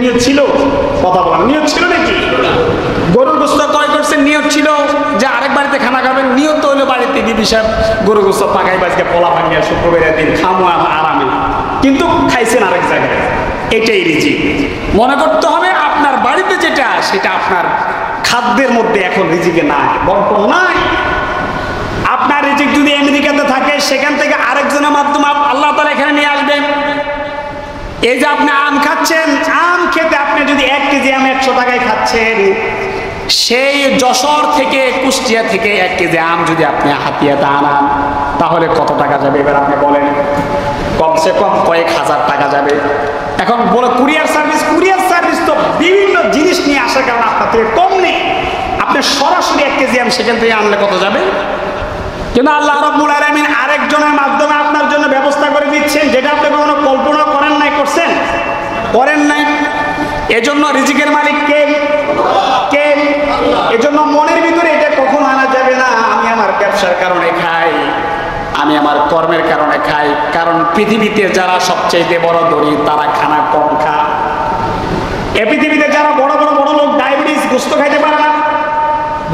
নিয়ত ছিল? কথা বলেন, নিয়ত ছিল নাকি? গরুর গোশত ক্রয় করছেন, নিয়ত ছিল যে আরেক বাড়িতে খানা খাবেন, নিয়ত তো হইলো বাড়িতে বিবি সাহেব গরুর গোশত পাকাই বাজকে পোলা ভাঙিয়া শুক্রবারের দিন খামো আরামে, কিন্তু খাইছেন আরেক জায়গায়। এটাই রিজিক। মনে করতে হবে আপনার বাড়িতে যেটা, সেটা আপনার খাদ্যের মধ্যে এখন রিজিকে নাই, বর্তমান নাই। আপনার রিজিক যদি আমেরিকাতে থাকে, সেখান থেকে আরেকজনের মাধ্যমে আল্লাহ তাআলা এখানে নিয়ে আসবেন। এই যে আপনি আম খাচ্ছেন, আম খেতে আপনি যদি 1 কেজি আম 100 টাকায় খাচ্ছেন, সেই যশোর থেকে কুষ্টিয়া থেকে 1 কেজি আম যদি আপনি হাতিয়াতে আনান, তাহলে কত টাকা যাবে এবার আপনি বলেন? কমসে কম কয়েক হাজার টাকা যাবে। এখন বলে কুরিয়ার সার্ভিস তো বিভিন্ন জিনিস নিয়ে আসার কারণে আপনার থেকে কম নেই। আপনি সরাসরি 1 কেজি আম সেখান থেকে আনলে কত যাবে? কিন্তু আল্লাহ রাব্বুল আলামিন আরেকজনের মাধ্যমে আপনার জন্য ব্যবস্থা করে দিচ্ছেন, যেটা আপনি কখনো কল্পনা করেন নাই। করছেন? করেন নাই। এজন্য রিজিকের মালিক কে? কে? এজন্য মনের ভিতরে এটা কখনো আনা যাবে না আমি আমার ব্যবসার কারণে খাই, আমি আমার কর্মের কারণে খাই। কারণ পৃথিবীতে যারা সবচেয়ে বড় ধনী, তারা খানা কম খায়। এ পৃথিবীতে যারা বড় লোক, ডায়াবেটিস, গোশত খাইতে পারে না,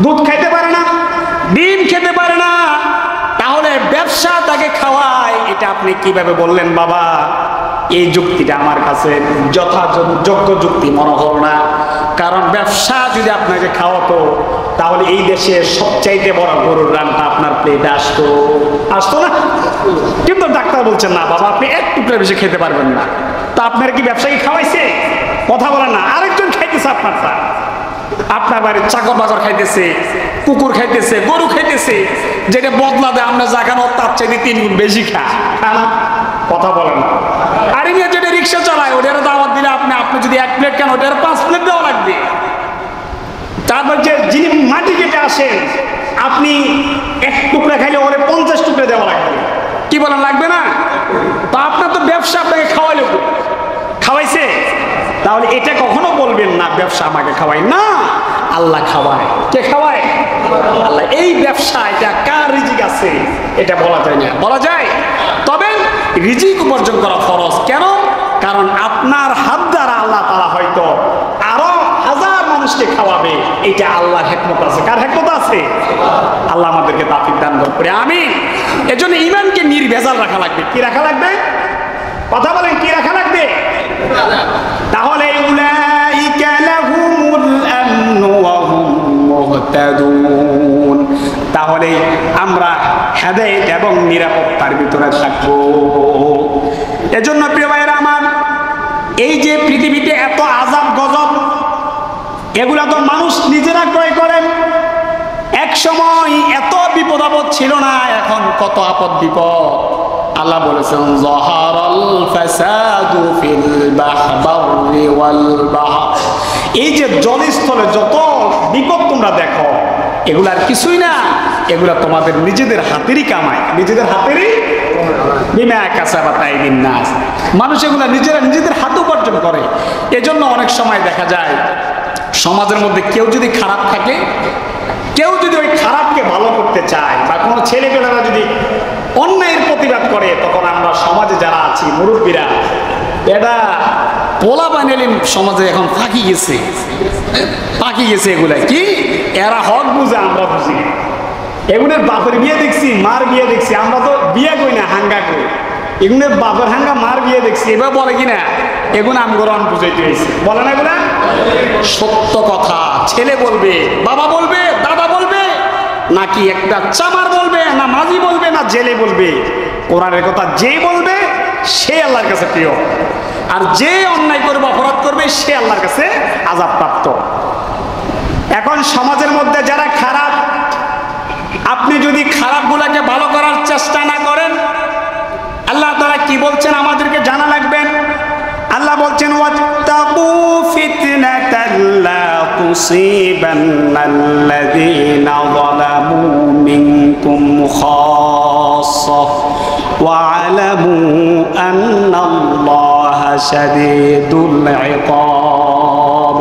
দুধ খাইতে পারে না, ডিম খেতে পারে না, তাহলে ব্যবসা তাকে খাওয়ায়। এটা আপনি কিভাবে বললেন বাবা? এই যুক্তিটা আমার কাছে যথাযোগ্য যুক্তি মনে হল না। কারণ ব্যবসা যদি আপনাকে খাওয়াতো, তাহলে এই দেশে সবচাইতে বড় গরুর রানটা আপনার প্লেটে আসতো না? কিন্তু ডাক্তার বলছেন না বাবা, আপনি 1 টুকরা বেশি খেতে পারবেন না। তা আপনার কি ব্যবসায়ী খাওয়াইছে? কথা বলেন না। আরেকজন খাইতেছে আপনার বাড়ির চাকর বাকর খাইতেছে, কুকুর খাইতেছে, গরু খাইতেছে, যেটা বদলা দেয় আমরা জাগানো তার চাইতে 3 গুণ বেশি খানা। কথা বলেন না। আর ইনি যেটা রিক্সা চালায়, ওটারও দাওয়াত দিলে আপনি যদি 1 প্লেট খান, ওটার 5 প্লেট দেওয়া লাগবে। তারপর যে যিনি মাটি কেটে আসেন, আপনি 1 টুকরা খাইলে ওরে 50 টুকরা দেওয়া লাগবে। কি বলেন, লাগবে না? তো আপনার তো ব্যবসা আপনাকে খাওয়াইলো, খাওয়াইছে। তাহলে এটা কখনো বলবেন না ব্যবসা আমাকে খাওয়ায় না, আল্লাহ খাওয়ায়। কে খাওয়ায়? আল্লাহ। এই ব্যবসা, এটা কার রিজিক আছে এটা বলা যায় না। বলা যায়, তবে রিজিক উপার্জন করা ফরজ। কেন? কারণ আপনার হাত দ্বারা আল্লাহ তাআলা হয়তো আরো 1000 মানুষকে খাওয়াবে। এটা আল্লাহর হিকমত আছে। কার হিকমত আছে? আল্লাহ আমাদেরকে তাওফিক দান করে। আমিন। এজন্য ঈমানকে নির্ভেজাল রাখা লাগবে। কি রাখা লাগবে? কথা বলেন, কি রাখা লাগবে? তাহলে উলাইকা লাহুমুল আমনু ওয়া হুম মুহতাদুন, তাহলে আমরা হেদায়েত এবং নিরাপত্তার ভিতরে থাকব। এজন্য প্রিয় ভাইরা আমার, এই যে পৃথিবীতে এত আযাব গজব, এগুলা তো মানুষ নিজেরা ক্রয় করেন। এক সময় এত বিপদ আপদ ছিল না, এখন কত আপদ বিপদ। আল্লাহ বলেছেন যাহারাল ফাসাদু ফিল বাহরি ওয়াল বাহর। এই যে জলস্থলে যত বিপদ তোমরা দেখো, এগুলার কিছুই না, এগুলা তোমাদের নিজেদের হাতেরই কামাই, নিজেদের হাতেরই বিমা কাসাবাত আইদিন নাস। মানুষ এগুলা নিজেদের হাতে উপার্জন করে। এজন্য অনেক সময় দেখা যায় সমাজের মধ্যে কেউ যদি খারাপ থাকে, কেউ যদি ওই খারাপকে ভালো করতে চায়, বা কোনো ছেলেপেলেরা যদি অন্যায়ের প্রতিবাদ করে, তখন আমরা সমাজে যারা আছি মুরব্বীরা, এটা পোলা বানালিম সমাজে এখন ফাঁকি গেছে। এগুলা কি? এরা হক বুঝে, আমরা বুঝি। এগুলোর বাপের বিয়ে দেখছি, মার বিয়ে দেখছি। আমরা তো বিয়ে করি না, হাঙ্গা করি। এগুলোর বাপের হাঙ্গা, মার বিয়ে দেখছি। এবার বলে কিনা এগুলো আমগরণ বুঝাইতে হয়েছে, বলে না? এগুলা সত্য কথা। ছেলে বলবে, বাবা বলবে, দাদা বলবে, নাকি একটা চামার বলবে, না মাঝি বলবে, না জেলে বলবে? কোরআনের কথা যে বলবে সে আল্লাহর কাছে প্রিয়, আর যে অন্যায় করবে, অপরাধ করবে, সে আল্লাহর কাছে আযাবপ্রাপ্ত। এখন সমাজের মধ্যে যারা খারাপ, আপনি যদি খারাপগুলোকে ভালো করার চেষ্টা না করেন, আল্লাহ তাআলা কি বলছেন আমাদেরকে জানা লাগবেন। আল্লাহ বলছেন ওয়াত্তাকু ফিতনাতাল লা তুসিবান্নাল্লাযীনা যালামু মিনকুম খাসসাহ ওয়া আলামু আন্নাল্লাহা শাদীদুল ইকাব।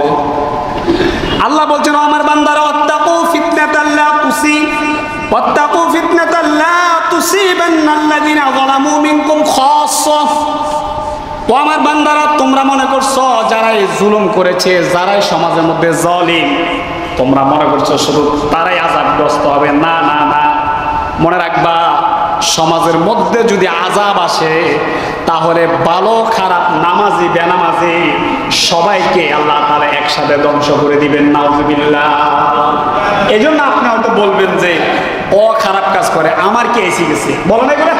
আল্লাহ বলছেন আমার বান্দারা, ওয়াত্তাকু ফিতনাতাল লা তুসিবান্নাল্লাযীনা যালামু মিনকুম খাসসাহ। ও আমার বান্দারা, তোমরা মনে করছো যারাই জুলুম করেছে, যারাই সমাজের মধ্যে জালিম, তোমরা মনে করছো শুধু তারাই আযাবগ্রস্ত হবে। না না না, মনে রাখবা সমাজের মধ্যে যদি আযাব আসে তাহলে ভালো খারাপ, নামাজি বেনামাজি সবাইকে আল্লাহ তাআলা একসাথে ধ্বংস করে দিবেন। নাউযুবিল্লাহ। এজন্য আপনি হয়তো বলবেন যে ও খারাপ কাজ করে, আমার কি এসে গেছে, বলো না করে।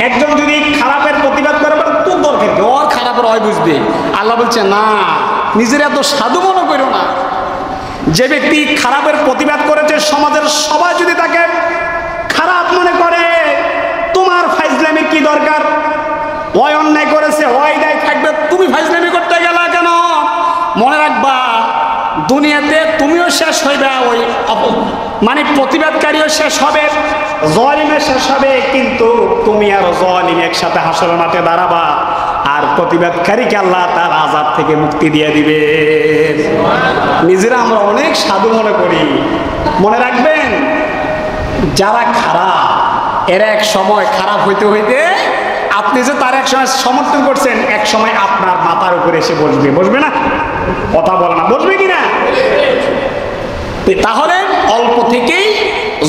একজন যদি খারাপের প্রতিবাদ করে তোর দরকার কি, ওর খারাপের হয় বুঝবে। আল্লাহ বলছে না, নিজের এত সাধু মনে করো না। যে ব্যক্তি খারাপের প্রতিবাদ করেছে, সমাজের সবাই যদি তাকে খারাপ মনে করে, তোমার ফাইজলামির কি দরকার? ওই অন্যায় করেছে, ওই দায় থাকবে, তুমি ফাইজলামি করতে গেলা কেন? মনে রাখবা দুনিয়াতে তুমিও শেষ হইবে, ওই মানে প্রতিবাদকারীও শেষ হবে, জালিমের শেষ হবে, কিন্তু তুমি আর জালিম একসাথে হাসরের মাঠে দাঁড়াবা, আর প্রতিবাদকারীকে আল্লাহ তার আযাব থেকে মুক্তি দিয়ে দিবে। নিজেরা আমরা অনেক সাধু মনে করি। মনে রাখবেন যারা খারাপ, এরা এক সময় খারাপ হইতে হইতে, আপনি যে তার এক সময় সমর্থন করছেন, এক সময় আপনার মাথার উপরে এসে বসবে। বসবে না? কথা বলে না, বসবে কিনা? তাহলে অল্প থেকেই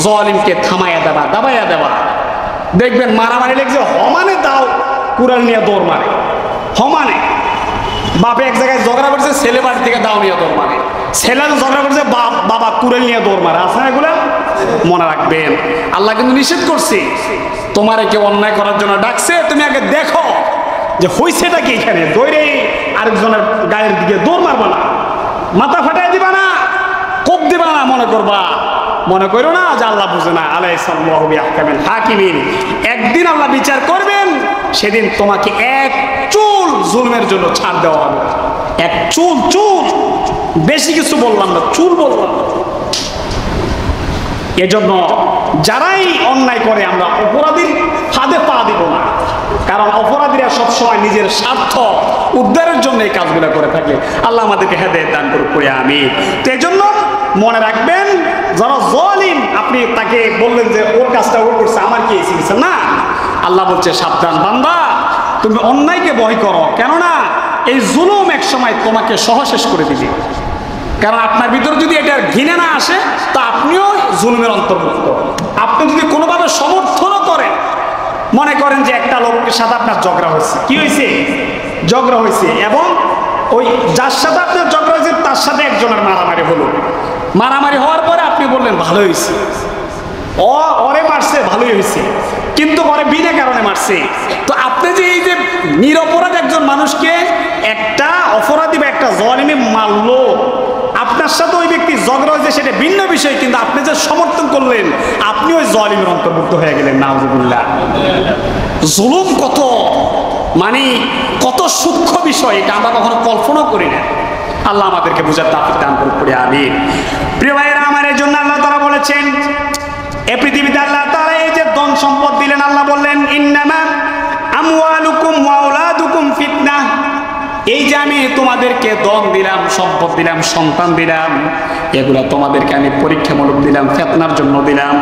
জালিমকে থামাইয়া দেবা, দাবাইয়া দেবা। দেখবেন মারামারি লেগেছে, হমানে দাও কুড়াল নিয়ে দৌড় মারে। হমানে বাপে এক জায়গায় ঝগড়া করছে, ছেলে বাড়ি থেকে দাও নিয়ে দৌড় মারে। ছেলে ঝগড়া করছে, বাবা কুড়াল নিয়ে দৌড় মারে। আছে না এগুলা? মনে রাখবেন আল্লাহ কিন্তু নিষেধ করছে। তোমার কেউ অন্যায় করার জন্য ডাকছে, তুমি আগে দেখো যে হইছেটা কি। এখানে দৌড়ে আরেকজনের গায়ের দিকে দৌড় মারবা না, মাথা ফাটাই দিবা না, কোপ দিবা না। মনে করো না যে আল্লাহ বুঝে না। আলাইসাল্লাহু বিআহকামিল হাকিমিন। একদিন আল্লাহ বিচার করবেন, সেদিন তোমাকে এক চুল জুলমের জন্য ছাড় দেওয়া হবে। এক চুল, চুল, বেশি কিছু বললাম না, চুল বললাম। এজন্য যারাই অন্যায় করে আমরা অপরাধীর ফাঁদে পা দিব না, কারণ অপরাধীরা সবসময় নিজের স্বার্থ উদ্ধারের জন্য এই কাজগুলো করে থাকে। আল্লাহ আমাদেরকে হেদায়েত দান করুক, করে আমিন। তো এজন্য মনে রাখবেন, যারা জালিম, আপনি তাকে বললেন যে ওর কাজটা ও করছে, আমার কি এসে গেছে না। আল্লাহ বলছে সাবধান বান্দা, তুমি অন্যায়কে ভয় করো, কেননা এই জুলুম এক সময় তোমাকে সহ শেষ করে দিবে। কারণ আপনার ভিতরে যদি এটার ঘৃণা না আসে, তা আপনিও জুলুমের অন্তর্ভুক্ত। আপনি যদি কোনোভাবে সমর্থনও করেন, মনে করেন যে একটা লোকের সাথে আপনার ঝগড়া হয়েছে, কি হয়েছে? ঝগড়া হয়েছে, এবং ওই যার সাথে আপনার ঝগড়া হয়েছে তার সাথে একজনের মারামারি হলো। মারামারি হওয়ার পরে আপনি বললেন ভালো হয়েছে, ওরে মারছে, ভালোই হয়েছে, কিন্তু ওরে বিনা কারণে মারছে। তো আপনি যে এই যে নিরপরাধ একজন মানুষকে একটা অপরাধী বা একটা জালিমে মারলো, আপনার সাথে ওই ব্যক্তি ঝগড়া হয়েছে, সেটা ভিন্ন বিষয়, কিন্তু আপনি যে সমর্থন করলেন, আপনি ওই জালিমের অন্তর্ভুক্ত হয়ে গেলেন। নাউযুবিল্লাহ। জুলুম কত মানে কত সূক্ষ্ম বিষয়, এটা আমরা কখনো কল্পনা করি না। আল্লাহ আমাদেরকে বুঝার তাওফিক দান করুন, পড়ে আমিন। প্রিয় ভাইয়েরা আমার, এই জন্য আল্লাহ তাআলা বলেছেন, এই পৃথিবীতে আল্লাহ তাআলা এই যে ধন সম্পদ দিলেন, আল্লাহ বললেন ইন্নামা আমওয়ালুকুম ওয়া আওলাদুকুম ফিতনাহ। এই যে আমি তোমাদেরকে ধন দিলাম, সম্পদ দিলাম, সন্তান দিলাম, এগুলা তোমাদেরকে আমি পরীক্ষামূলক দিলাম, ফিতনার জন্য দিলাম।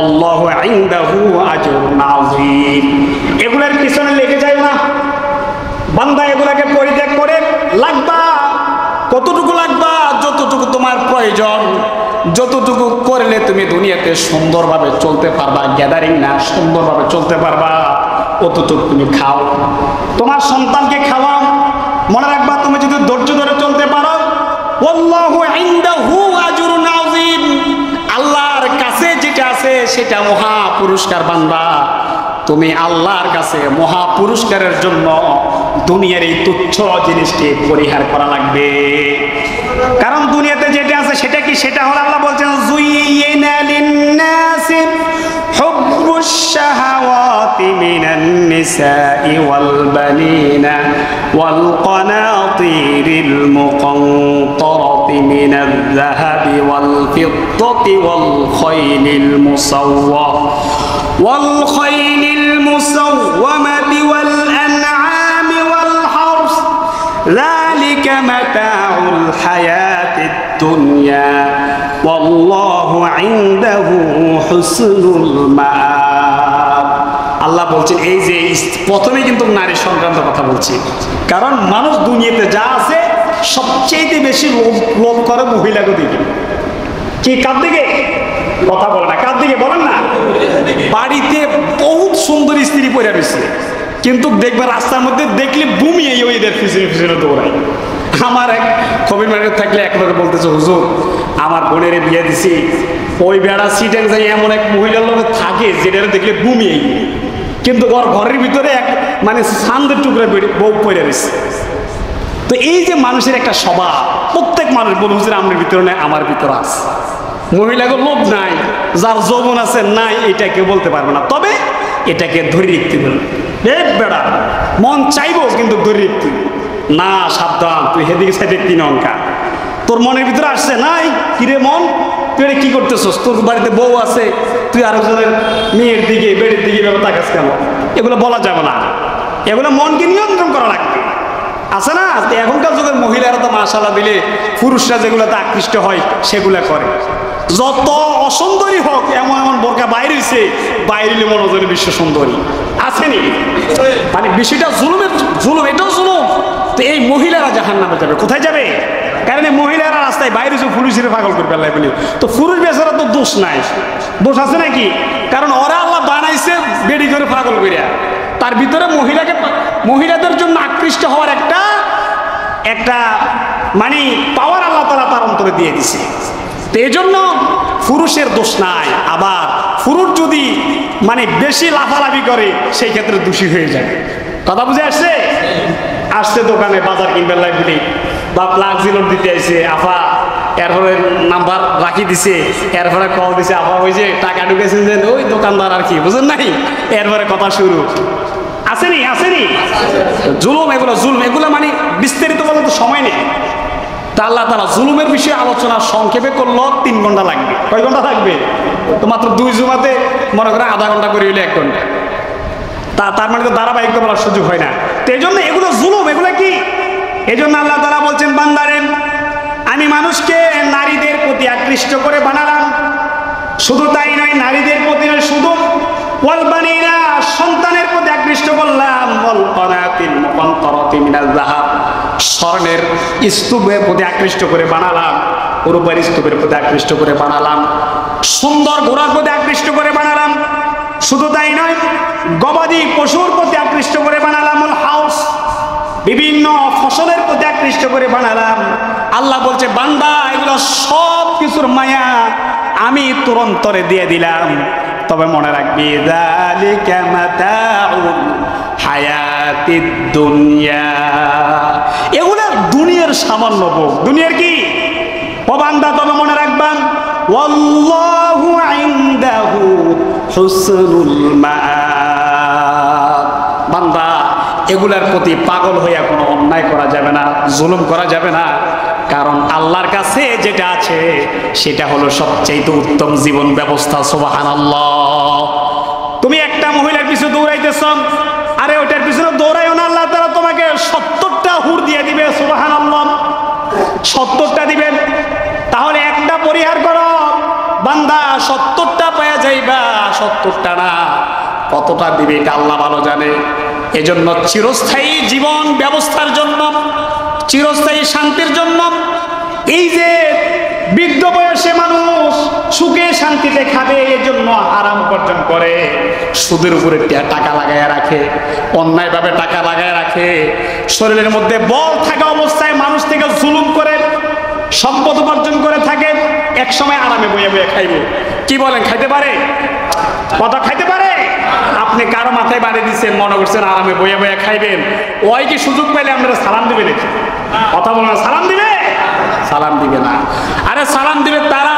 আল্লাহু ইনদাহু আজরুন আযীম। এগুলার পিছনে লেগে যায় না বান্দা, এগুলাকে পরিত্যাগ করে লাগবা। কতটুকু লাগবা? যতটুকু তোমার প্রয়োজন, যতটুকু করলে তুমি দুনিয়াতে সুন্দরভাবে চলতে পারবা, গ্যাদারিং না, সুন্দরভাবে চলতে পারবা, অতটুকু তুমি খাও। তোমার সন্তানকে খাওয়াও। মনে রাখবা, তুমি যদি ধৈর্য ধরে চলতে পারো, আল্লাহু ইনদাহু আজরুন আযীম, আল্লাহর কাছে যেটা আছে সেটা মহা পুরস্কার। বান্দা, তুমি আল্লাহর কাছে মহা পুরস্কারের জন্য দুনিয়ার এই তুচ্ছ জিনিসকে পরিহার করা লাগবে। কারণ দুনিয়াতে যেটা আছে সেটা কি? সেটা হলো আল্লাহ বলছেন যুইয়িনা লিন-নাসি হুব্বুশ শাহাওয়াতি মিনান নিসাই ওয়াল বানিনা ওয়াল কানাতিরিল মুকানতারাতি মিনাল যাহাবি ওয়াল ফিদ্দাতি ওয়াল খাইলিল মুসাওওয়ামাতি ওয়াল আনআমি ওয়াল হারস যালিকা মাতাউল হায়াতিদ দুনিয়া ওয়াল্লাহু ইনদাহু হুসনুল মাআব। আল্লাহ আল্লাহ বলছেন এই যে প্রথমে কিন্তু নারী সংক্রান্ত কথা বলছি, কারণ মানুষ দুনিয়াতে যা আছে সবচেয়ে বেশি লোভ করে মহিলাকে দিকে। কি কার দিকে? কথা বলে না, কার দিকে বলেন না? বাড়িতে বহুত সুন্দর স্ত্রী পড়ে রয়েছে, কিন্তু দেখবে রাস্তার মধ্যে দেখলে বুমিয়ে এদের পিছনে পিছনে দৌড়ায়। আমার এক কবির মার্কেট থাকলে এক লোকে বলতেছে, হুজুর আমার বোনের বিয়ে দিছি, ওই বেড়া সিটেন যাই এমন এক মহিলার লোক থাকে যেটা দেখলে বুমিয়ে, কিন্তু ওর ঘরের ভিতরে এক মানে সান্দের টুকরা বউ পড়ে রয়েছে। তো এই যে মানুষের একটা স্বভাব, প্রত্যেক মানুষ বলুন হুজুর আমার ভিতরে নেই, আমার ভিতরে আছে। মহিলাকে লোভ নাই, যার যৌবন আছে নাই, এটা কেউ বলতে পারবে না, তবে এটাকে ধরে রাখতে বলবে। বেড়া মন চাইবো কিন্তু ধরে রাখতে না, সাবধান, তুই হেদিকে সাইডে 3 অঙ্কা তোর মনের ভিতরে আসছে নাই, কিরে মন তুই এটা কি করতেছস? তোর বাড়িতে বউ আছে, তুই আরেকজনের মেয়ের দিকে বেড়ির দিকে তাকাস কেন? এগুলো বলা যাবে না, এগুলো মনকে নিয়ন্ত্রণ করা লাগবে, আছে না? এখনকার যুগের মহিলারা তো মাশাআল্লাহ দিলে পুরুষরা যেগুলোতে আকৃষ্ট হয় সেগুলা করে। যত অসুন্দরী হোক, এমন এমন বোরকা বাইরে হয়েছে, বাইরে মনে হয় বিশ্ব সুন্দরী আসেনি। মানে বিষয়টা জুলুমের জুলুম, এটাও জুলুম। তো এই মহিলারা জাহান্নামে যাবে। কোথায় যাবে? কারণ এই মহিলারা রাস্তায় বাইরে পুরুষের পাগল করে ফেলায় বলি, তো পুরুষ বেচারা তো দোষ নাই, দোষ আছে নাকি? কারণ ওরা আল্লাহ বানাইছে বেড়ি করে পাগল করিয়া, তার ভিতরে মহিলাদের জন্য আকৃষ্ট হওয়ার একটা মানে পাওয়ার আল্লাহ তাআলা তার অন্তরে দিয়ে দিছে। তো এই জন্য পুরুষের দোষ নাই। আবার পুরুষ যদি মানে বেশি লাফালাফি করে সেই ক্ষেত্রে দোষী হয়ে যায়। কথা বুঝে আসছে? আসছে দোকানে বাজার কিনবেন লাগবে বা প্লাগ জিলোর দিতে আসছে, আফা এরপরে নাম্বার রাখি দিছে, এরপরে কল দিছে, আফা ওই যে টাকা ঢুকেছেন যে ওই দোকানদার আর কি, বুঝেন নাই? এরপরে কথা শুরু। আসেনি আসেনি জুলুম, এগুলো জুলুম, এগুলো মানে বিস্তারিত বলে তো সময় নেই। তা আল্লাহ তাআলা জুলুমের বিষয়ে আলোচনা সংক্ষেপে করলো 3 ঘন্টা লাগবে। কয় ঘন্টা লাগবে? তো মাত্র 2 জুমাতে মনে করে আধা ঘন্টা করে হইলে 1 ঘন্টা, তার মানে তো ধারাবাহিক বলার সুযোগ হয় না। তো এই জন্য এগুলো জুলুম, এগুলো কি? এই জন্য আল্লাহ তাআলা বলছেন, বান্দারে আমি মানুষকে নারীদের প্রতি আকৃষ্ট করে বানালাম। শুধু তাই নয়, নারীদের প্রতি নয়, শুধু ওয়ালবানিনা সন্তানের প্রতি আকৃষ্ট করলাম, ওয়াল কানাতিল মুকান্তারাতি মিনাল যাহাব স্বর্ণের স্তূপের প্রতি আকৃষ্ট করে বানালাম, রূপার স্তূপের প্রতি আকৃষ্ট করে বানালাম, সুন্দর ঘোড়ার প্রতি আকৃষ্ট করে বানালাম। শুধু তাই নয়, গবাদি পশুর প্রতি আকৃষ্ট করে বানালাম, হাউস বিভিন্ন ফসলের প্রতি আকৃষ্ট করে বানালাম। আল্লাহ বলছে, বান্দা এগুলো সব কিছুর মায়া আমি তোর অন্তরে দিয়ে দিলাম, তবে মনে রাখবি যালিকা মাতাউল হায়াতিদ দুনিয়া, এগুলো দুনিয়ার সামান্য ভোগ। দুনিয়ার কি? ও বান্দা তবে মনে রাখবেন, ওয়াল্লাহু ইনদাহু হুসনুল মাআব। বান্দা এগুলার প্রতি পাগল হইয়া কোনো অন্যায় করা যাবে না, জুলুম করা যাবে না, কারণ আল্লাহর কাছে যেটা আছে সেটা হলো সবচেয়ে উত্তম জীবন ব্যবস্থা। সুবহানাল্লাহ। তুমি একটা মহিলার পিছনে দৌড়াইতেছ, আরে ওইটার পিছনে দৌড়াইও না, আল্লাহ তাআলা তোমাকে 70টা হুর দিয়ে দিবে। সুবহানাল্লাহ, 70টা দিবেন। তাহলে একটা পরিহার করো বান্দা, 70টা পাওয়া যাইবা, 70টা না, কতটা দিবে এটা আল্লাহ ভালো জানে। এজন্য চিরস্থায়ী জীবন ব্যবস্থার জন্য, চিরস্থায়ী শান্তির জন্য, এই যে বৃদ্ধ বয়সে মানুষ সুখে শান্তিতে খাবে, এর জন্য আরাম উপার্জন করে, সুদের উপরে টাকা লাগায় রাখে, অন্যায়ভাবে টাকা লাগায় রাখে, শরীরের মধ্যে বল থাকা অবস্থায় মানুষ থেকে জুলুম করে সম্পদ উপার্জন করে থাকে, এক সময় আরামে বইয়ে বইয়ে খাইবে। কি বলেন, খাইতে পারে? কথা খাইতে পারে? আপনি কারো মাথায় বাড়ি দিচ্ছেন, মনে করছেন আরামে বইয়ে বইয়ে খাইবেন, ওই কি সুযোগ পাইলে আপনারা সালাম দিবে নাকি? কথা বলেন, সালাম দিবে? সালাম দিবে না। আরে সালাম দিবে তারা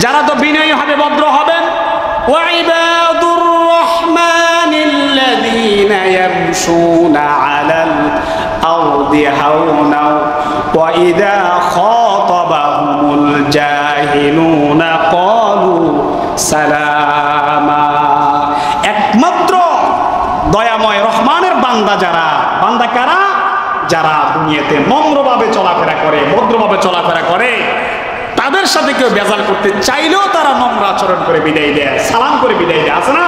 যারা তো বিনয়ী হবে, ভদ্র হবেন। ওয়াইবাদুর রহমানিল্লাযীনা ইয়ামশুনা আলাল আরদি হাওনা ওয়া ইযা খাতাবাহুমুল জাহিলুনা ক্বালু সালামা। একমাত্র দয়াময় রহমানের বান্দা যারা, বান্দা কারা? যারা দুনিয়াতে নম্রভাবে চলাফেরা করে, ভদ্রভাবে চলাফেরা করে, তাদের সাথে কেউ বেজাল করতে চাইলেও তারা নম্র আচরণ করে বিদায় দেয়, সালাম করে বিদায় দেয়, আছে না?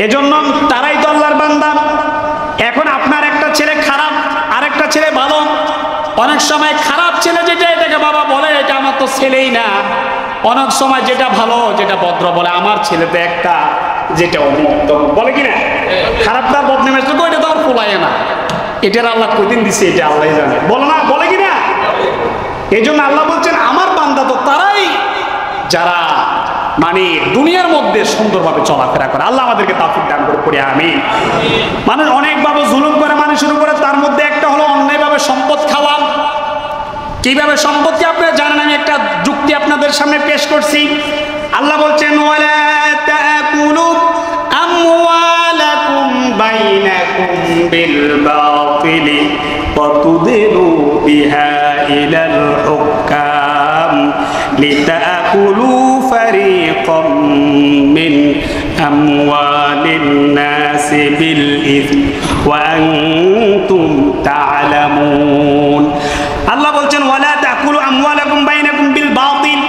এজন্য তারাই তো আল্লাহর বান্দা। এখন আপনার একটা ছেলে খারাপ, আরেকটা ছেলে ভালো। অনেক সময় খারাপ ছেলে যেটা, এটাকে বাবা বলে এটা আমার তো ছেলেই না। অনেক সময় যেটা ভালো, যেটা ভদ্র বলে আমার ছেলে তো একটা, যেটা অমুক্ত বলে কিনা। খারাপটা বদনামের তো এটা তো আর ফোলায় না, এটার আল্লাহ কদিন দিছে এটা আল্লাহ জানে, বলে না, বলে কিনা। এই জন্য আল্লাহ বলছেন আমার বান্দা তো তারাই যারা মানে দুনিয়ার মধ্যে সুন্দরভাবে চলাফেরা করে। আল্লাহ আমাদেরকে তাওফিক দান করে পড়ি আমিন। মানুষ অনেকভাবে জুলুম করে মানুষের উপরে, তার মধ্যে একটা হলো অন্যায়ভাবে সম্পদ খাওয়া। কিভাবে সম্পদকে আপনারা জানেন, আমি একটা যুক্তি আপনাদের সামনে পেশ করছি। আল্লাহ বলছেন ওয়ালা তাকুলু আমওয়ালাকুম বাইনাকুম বিল বাতিলি ওয়া তুদিলু বিহা ইলাল হুকাম লিতাকুলু ফারিকাম মিন আমওয়ালিন নাসি বিল ইসমি ওয়া আনতুম তা'লামুন। আল্লাহ বলছেন ওয়ালা তাকুলু আমওয়ালাকুম বাইনাকুম বিল বাতিল,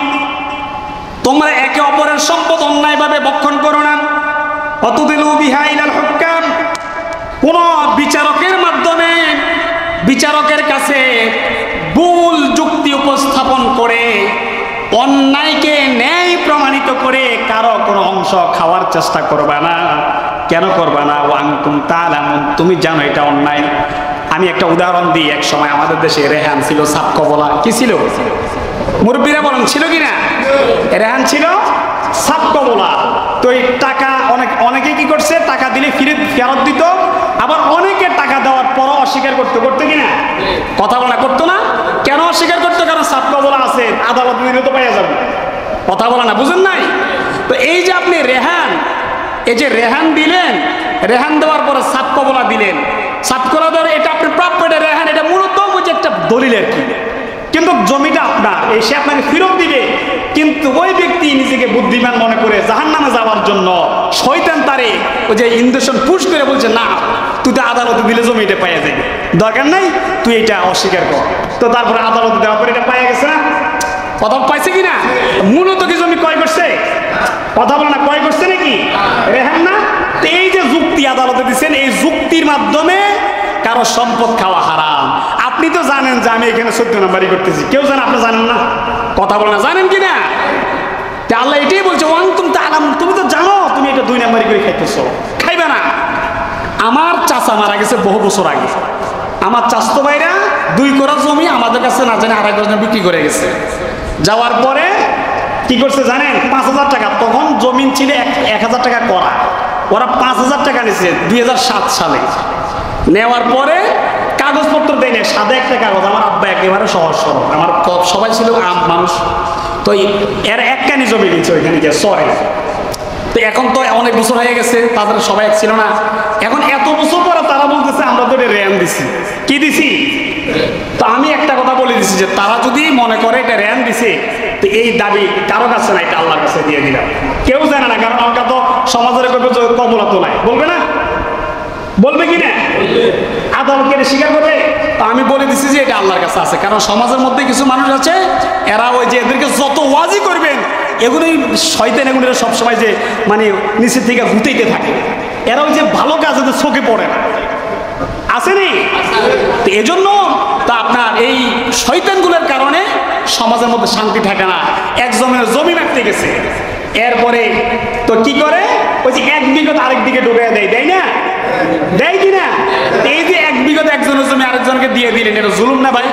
তোমরা একে অপরের সম্পদ অন্যায়ভাবে ভক্ষণ করো না। অতুদিলু বিহা ইলাল হুকাম, কোন বিচারকের মাধ্যমে বিচারকের কাছে ভুল যুক্তি উপস্থাপন করে অন্যায়কে ন্যায় প্রমাণিত করে কারো কোনো অংশ খাওয়ার চেষ্টা করবে না। কেন করবে না? ওয়া আনতুম তা'লামুন, তুমি জানো এটা অন্যায়। আমি একটা উদাহরণ দিই। এক সময় আমাদের দেশে রেহান ছিল, সাপকো বলা কি ছিল? মুরব্বীরা বলেন ছিল কিনা? রেহান ছিল, সাপকো বলা। তো এই টাকা অনেকে কি করছে, টাকা দিলে ফেরত দিত, আবার অনেকে টাকা দেওয়ার পরও অস্বীকার করতো কিনা? কথা বলা করতো না। কেন অস্বীকার করতো? কারণ সাপকো বলা আছে, আদালত দিলে তো পাইয়া যাবে। কথা বলা না, বুঝেন নাই? তো এই যে আপনি রেহান, এই যে রেহান দিলেন, রেহান দেওয়ার পরে সাপকো বলা দিলেন, সাপকোলা ধরে এটা আপনি প্রাপ্য, এটা রেহান, এটা মূলত বুঝে একটা দলিল আর কি। কিন্তু জমিটা আপনার, এই সে আপনাকে ফেরত দিবে। কিন্তু ওই ব্যক্তি নিজেকে বুদ্ধিমান মনে করে জাহান্নামে যাওয়ার জন্য শয়তান তারে ওই যে ইন্ডেকশন পুশ করে বলছে না, তুই তো আদালতে দিলে জমিটা পাইয়া যাবে, দরকার নাই, তুই এটা অস্বীকার কর। তো তারপরে আদালতে দেওয়ার পরে এটা পাইয়া গেছে না, কথা পাইছে কিনা? মূলত কি জমি ক্রয় করছে? কথা বলে না, ক্রয় করছে নাকি? রেহান না। এই যে যুক্তি আদালতে দিচ্ছেন, এই যুক্তির মাধ্যমে কারো সম্পদ খাওয়া হারাম। আপনি তো জানেন যে আমি এখানে 14 নম্বরই করতেছি, কেউ জানে? আপনি জানেন না, কথা বলে না, জানেন কিনা? আল্লাহ এটাই বলছে ওয়ান্তুম তা'লামুন, তুমি তো জানো তুমি এটা 2 নম্বরই করে খাইতেছো, খাইবে না। আমার চাচা মারা গেছে বহু বছর আগে। আমার চাচতো ভাইরা 2 করা জমি আমাদের কাছে না জানে 2.5 জনে বিক্রি করে গেছে। যাওয়ার পরে কি করছে জানেন? 5,000 টাকা, তখন জমিন ছিল 1,000 টাকা করা, ওরা 5,000 টাকা নিয়েছে 2007 সালে। নেওয়ার পরে কাগজপত্র দেয় না, সাদা একটা কাগজ। আমার আব্বা একেবারে সহজ সরল, আমার সবাই ছিল আম মানুষ। তো এর একখানি জমি নিচ্ছে ওইখানে গিয়ে সরে। তো এখন তো অনেক বছর হয়ে গেছে, তাদের সবাই এক ছিল না। এখন এত বছর পরে তারা বলতেছে আমরা তো রেয়ান দিছি। কি দিছি? তো আমি একটা কথা বলে দিছি যে তারা যদি মনে করে এটা রেয়ান দিছে, তো এই দাবি কারো কাছে না, এটা আল্লাহর কাছে দিয়ে দিলাম। কেউ জানে না, কারণ আমাকে তো সমাজের কবলা তো নাই, বলবে না? বলবে কি না? আদালতকে স্বীকার করবে। তা আমি বলে দিচ্ছি যে এটা আল্লাহর কাছে আছে, কারণ সমাজের মধ্যে কিছু মানুষ আছে, এরা ওই যে এদেরকে যত ওয়াজি করবেন, এগুলোই শয়তান, এগুলো সবসময় যে মানে নিচের থেকে ঘুতেইতে থাকে। এরা ওই যে ভালো কাজ ওদের চোখে পড়ে না, আসেনি? তো এজন্য তা আপনার এই শয়তানগুলোর কারণে সমাজের মধ্যে শান্তি থাকে না। একজনের জমি মারতে গেছে, এরপরে তো কি করে, ওই যে এক বিঘত আরেক দিকে ডুবে দেয়, দেয় না? দেয় কিনা? এই যে এক বিঘত একজনের জমি আরেকজনকে দিয়ে দিলেন, এটা জুলুম না ভাই?